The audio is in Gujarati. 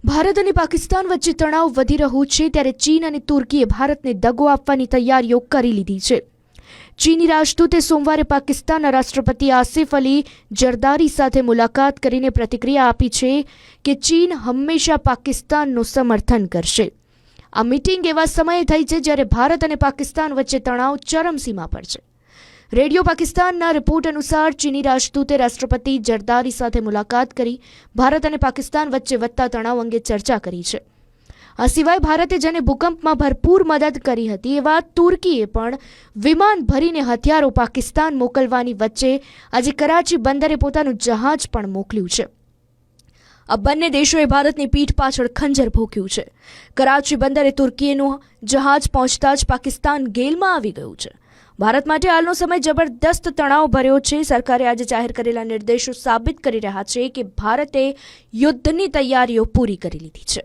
ભારત અને પાકિસ્તાન વચ્ચે તણાવ વધી રહ્યો છે ત્યારે ચીન અને તુર્કીએ ભારતને દગો આપવાની તૈયારીઓ કરી લીધી છે। ચીની રાજદૂતે સોમવારે પાકિસ્તાનના રાષ્ટ્રપતિ આસિફ અલી જરદારી સાથે મુલાકાત કરીને પ્રતિક્રિયા આપી છે કે ચીન હંમેશા પાકિસ્તાનનું સમર્થન કરશે। આ મીટિંગ એવા સમયે થઈ છે જ્યારે ભારત અને પાકિસ્તાન વચ્ચે તણાવ ચરમસીમા પર છે। રેડિયો પાકિસ્તાનના રિપોર્ટ અનુસાર ચીની રાજદૂતે રાષ્ટ્રપતિ જરદારી સાથે મુલાકાત કરી ભારત અને પાકિસ્તાન વચ્ચે વધતા તણાવ અંગે ચર્ચા કરી છે। આ સિવાય ભારતે જેને ભૂકંપમાં ભરપૂર મદદ કરી હતી એવા તુર્કીએ પણ વિમાન ભરીને હથિયારો પાકિસ્તાન મોકલવાની વચ્ચે આજે કરાચી બંદરે પોતાનું જહાજ પણ મોકલ્યું છે। આ બંને દેશોએ ભારતની પીઠ પાછળ ખંજર ભોંક્યું છે। કરાચી બંદરે તુર્કીનું જહાજ પહોંચતા જ પાકિસ્તાન ગેલમાં આવી ગયું છે। ભારત માટે હાલનો સમય જબરદસ્ત તણાવ ભર્યો છે। સરકારે આજે જાહેર કરેલા નિર્દેશો સાબિત કરી રહ્યા છે કે ભારતે યુદ્ધની તૈયારીઓ પૂરી કરી લીધી છે।